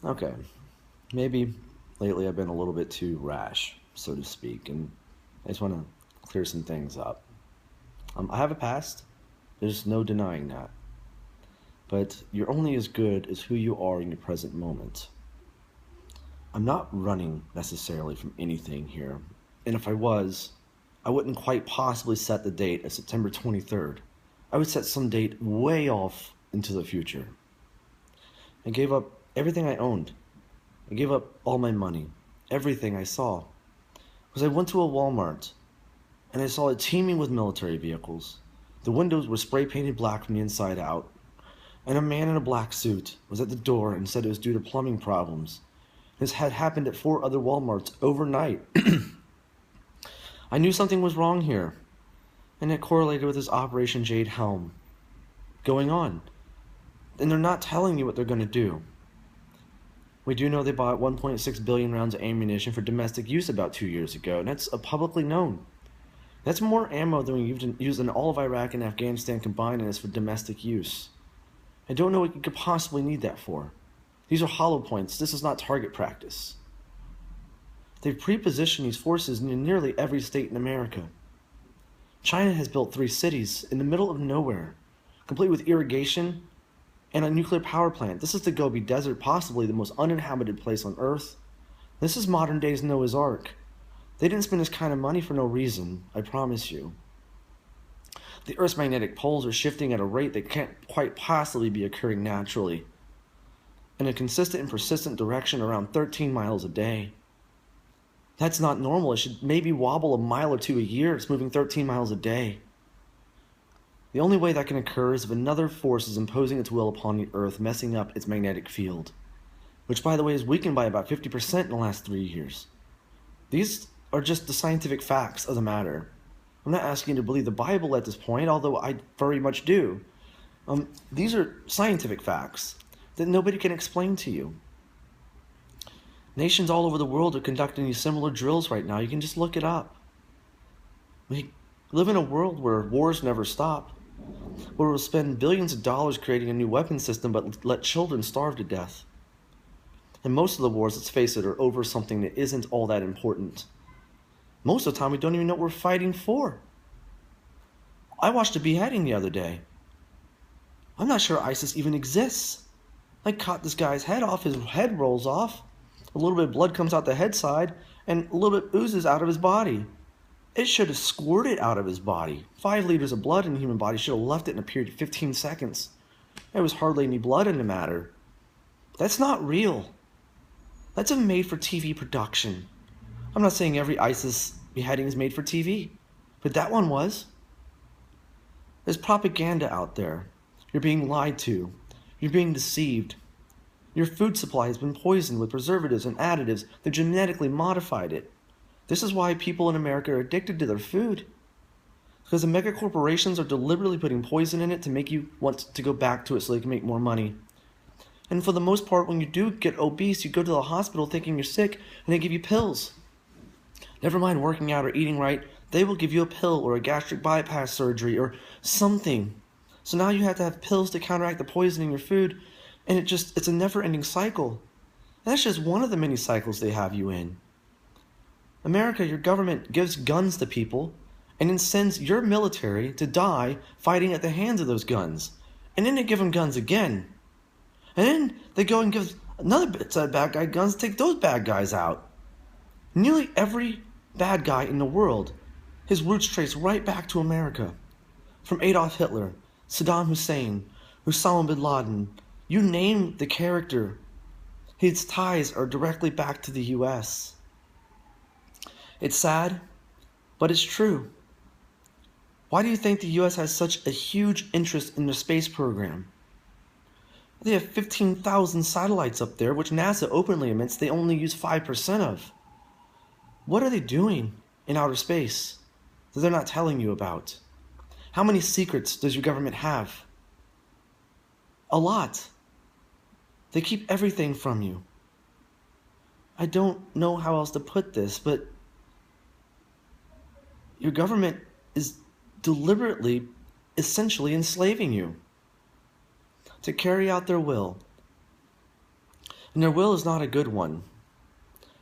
Okay, maybe lately I've been a little bit too rash, so to speak, and I just want to clear some things up. I have a past, there's no denying that, but you're only as good as who you are in your present moment. I'm not running necessarily from anything here, and if I was, I wouldn't quite possibly set the date as September 23rd. I would set some date way off into the future. I gave up everything I owned. I gave up all my money, everything I saw. Because I went to a Walmart and I saw it teeming with military vehicles. The windows were spray painted black from the inside out, and a man in a black suit was at the door and said it was due to plumbing problems. This had happened at 4 other Walmarts overnight. I knew something was wrong here, and it correlated with this Operation Jade Helm going on. And they're not telling you what they're going to do. We do know they bought 1.6 billion rounds of ammunition for domestic use about 2 years ago, and that's publicly known. That's more ammo than we used in all of Iraq and Afghanistan combined, and it's for domestic use. I don't know what you could possibly need that for. These are hollow points. This is not target practice. They've pre-positioned these forces in nearly every state in America. China has built 3 cities in the middle of nowhere, complete with irrigation and a nuclear power plant. This is the Gobi Desert, possibly the most uninhabited place on Earth. This is modern day's Noah's Ark. They didn't spend this kind of money for no reason, I promise you. The Earth's magnetic poles are shifting at a rate that can't quite possibly be occurring naturally, in a consistent and persistent direction around 13 miles a day. That's not normal. It should maybe wobble a mile or two a year. It's moving 13 miles a day. The only way that can occur is if another force is imposing its will upon the Earth, messing up its magnetic field, which, by the way, is weakened by about 50% in the last 3 years. These are just the scientific facts of the matter. I'm not asking you to believe the Bible at this point, although I very much do. These are scientific facts that nobody can explain to you. Nations all over the world are conducting these similar drills right now. You can just look it up. We live in a world where wars never stop, where we'll spend billions of dollars creating a new weapon system but let children starve to death. And most of the wars, let's face it, are over something that isn't all that important. Most of the time, we don't even know what we're fighting for. I watched a beheading the other day. I'm not sure ISIS even exists. I cut this guy's head off, his head rolls off, a little bit of blood comes out the head side, and a little bit oozes out of his body. It should have squirted out of his body. 5 liters of blood in the human body should have left it in a period of 15 seconds. There was hardly any blood in the matter. That's not real. That's a made-for-TV production. I'm not saying every ISIS beheading is made for TV, but that one was. There's propaganda out there. You're being lied to. You're being deceived. Your food supply has been poisoned with preservatives and additives that genetically modified it. This is why people in America are addicted to their food. Because the mega corporations are deliberately putting poison in it to make you want to go back to it so they can make more money. And for the most part, when you do get obese, you go to the hospital thinking you're sick, and they give you pills. Never mind working out or eating right, they will give you a pill or a gastric bypass surgery or something. So now you have to have pills to counteract the poison in your food, and it's a never-ending cycle. And that's just one of the many cycles they have you in. America, your government gives guns to people and then sends your military to die fighting at the hands of those guns. And then they give them guns again. And then they go and give another set of bad guy guns to take those bad guys out. Nearly every bad guy in the world, his roots trace right back to America. From Adolf Hitler, Saddam Hussein, Osama bin Laden, you name the character, his ties are directly back to the U.S. It's sad, but it's true. Why do you think the U.S. has such a huge interest in their space program? They have 15,000 satellites up there, which NASA openly admits they only use 5% of. What are they doing in outer space that they're not telling you about? How many secrets does your government have? A lot. They keep everything from you. I don't know how else to put this, but your government is deliberately, essentially enslaving you to carry out their will. And their will is not a good one.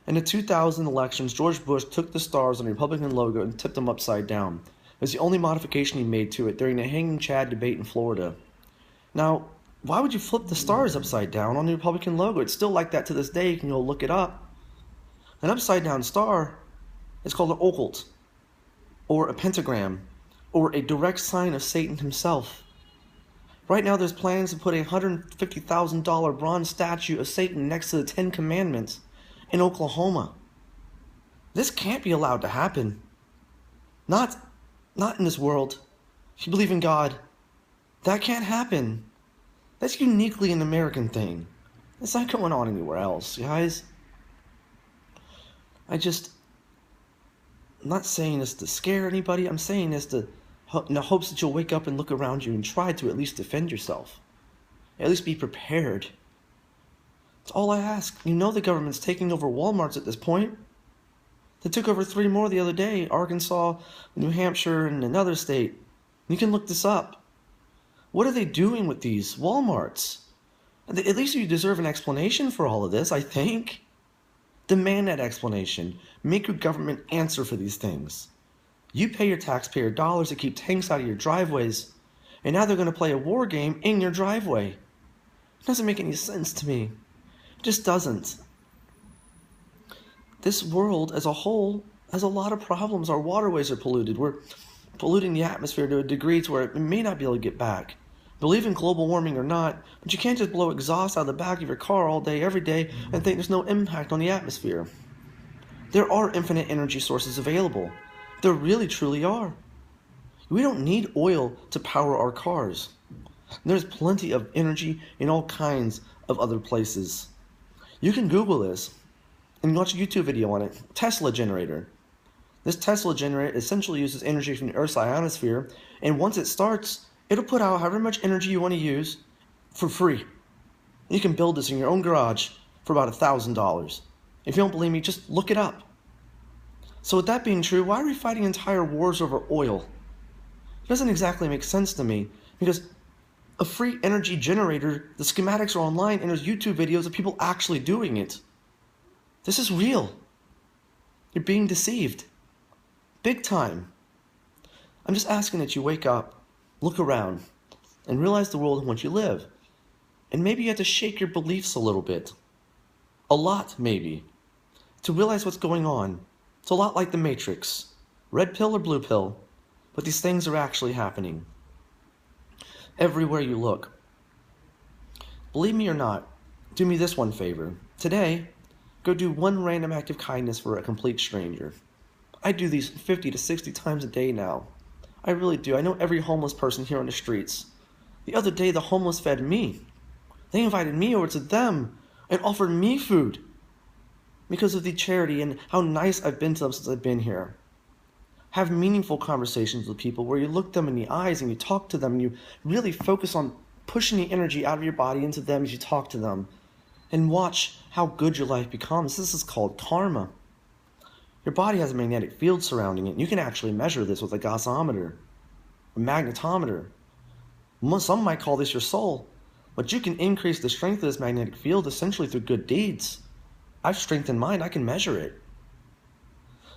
In the 2000 elections, George Bush took the stars on the Republican logo and tipped them upside down. It was the only modification he made to it during the Hanging Chad debate in Florida. Now, why would you flip the stars upside down on the Republican logo? It's still like that to this day. You can go look it up. An upside down star is called an occult, or a pentagram, or a direct sign of Satan himself. Right now there's plans to put a $150,000 bronze statue of Satan next to the Ten Commandments in Oklahoma. This can't be allowed to happen. Not in this world. If you believe in God, that can't happen. That's uniquely an American thing. It's not going on anywhere else, guys. I'm not saying this to scare anybody. I'm saying this in the hopes that you'll wake up and look around you and try to at least defend yourself. At least be prepared. That's all I ask. You know the government's taking over Walmarts at this point. They took over 3 more the other day. Arkansas, New Hampshire, and another state. You can look this up. What are they doing with these Walmarts? At least you deserve an explanation for all of this, I think. Demand that explanation. Make your government answer for these things. You pay your taxpayer dollars to keep tanks out of your driveways, and now they're going to play a war game in your driveway. It doesn't make any sense to me. It just doesn't. This world as a whole has a lot of problems. Our waterways are polluted. We're polluting the atmosphere to a degree to where it may not be able to get back. Believe in global warming or not, but you can't just blow exhaust out of the back of your car all day, every day, and think there's no impact on the atmosphere. There are infinite energy sources available. There really, truly are. We don't need oil to power our cars. There's plenty of energy in all kinds of other places. You can Google this and watch a YouTube video on it. Tesla generator. This Tesla generator essentially uses energy from the Earth's ionosphere, and once it starts, it'll put out however much energy you want to use for free. You can build this in your own garage for about $1,000. If you don't believe me, just look it up. So with that being true, why are we fighting entire wars over oil? It doesn't exactly make sense to me, because a free energy generator, the schematics are online, and there's YouTube videos of people actually doing it. This is real. You're being deceived. Big time. I'm just asking that you wake up, look around, and realize the world in which you live. And maybe you have to shake your beliefs a little bit. A lot, maybe. To realize what's going on. It's a lot like the Matrix. Red pill or blue pill. But these things are actually happening. Everywhere you look. Believe me or not, do me this one favor. Today, go do one random act of kindness for a complete stranger. I do these 50 to 60 times a day now. I really do. I know every homeless person here on the streets. The other day, the homeless fed me. They invited me over to them and offered me food because of the charity and how nice I've been to them since I've been here. Have meaningful conversations with people where you look them in the eyes and you talk to them and you really focus on pushing the energy out of your body into them as you talk to them. And watch how good your life becomes. This is called karma. Your body has a magnetic field surrounding it. You can actually measure this with a gasometer, a magnetometer. Some might call this your soul, but you can increase the strength of this magnetic field essentially through good deeds. I've strengthened mine. I can measure it.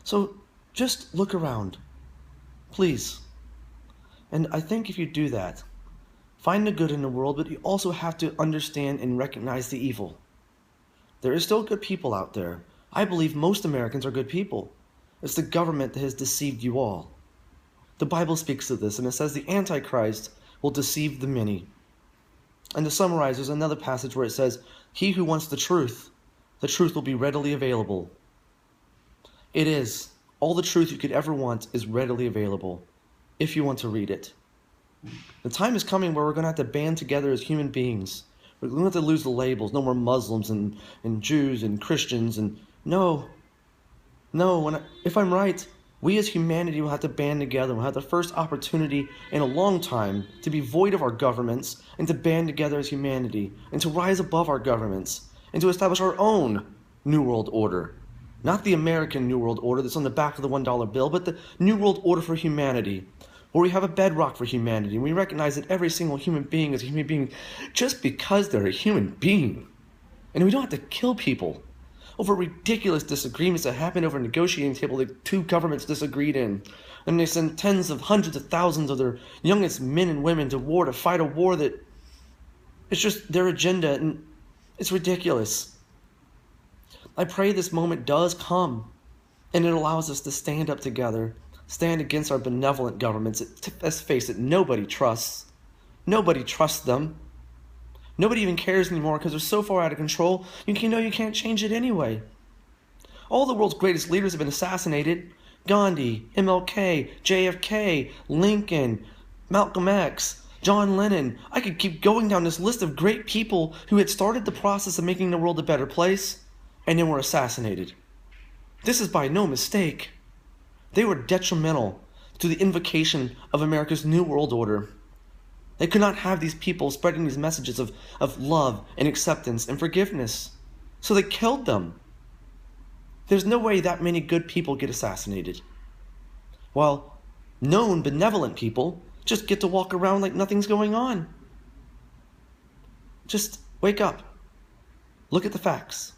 So just look around, please. And I think if you do that, find the good in the world, but you also have to understand and recognize the evil. There is still good people out there. I believe most Americans are good people. It's the government that has deceived you all. The Bible speaks of this, and it says the Antichrist will deceive the many. And to summarize, there's another passage where it says, he who wants the truth will be readily available. It is. All the truth you could ever want is readily available, if you want to read it. The time is coming where we're going to have to band together as human beings. We're going to have to lose the labels. No more Muslims and Jews and Christians. And if I'm right, we as humanity will have to band together. We'll have the first opportunity in a long time to be void of our governments and to band together as humanity and to rise above our governments and to establish our own New World Order. Not the American New World Order that's on the back of the $1 bill, but the New World Order for humanity, where we have a bedrock for humanity, and we recognize that every single human being is a human being just because they're a human being. And we don't have to kill people over ridiculous disagreements that happen over a negotiating table that two governments disagreed in. And they send tens of hundreds of thousands of their youngest men and women to war to fight a war that it's just their agenda, and it's ridiculous. I pray this moment does come, and it allows us to stand up together, stand against our benevolent governments. Let's face it, nobody trusts. Nobody trusts them. Nobody even cares anymore because they're so far out of control, you can't change it anyway. All the world's greatest leaders have been assassinated. Gandhi, MLK, JFK, Lincoln, Malcolm X, John Lennon. I could keep going down this list of great people who had started the process of making the world a better place and then were assassinated. This is by no mistake. They were detrimental to the invocation of America's New World Order. They could not have these people spreading these messages of love and acceptance and forgiveness. So they killed them. There's no way that many good people get assassinated, while known benevolent people just get to walk around like nothing's going on. Just wake up. Look at the facts.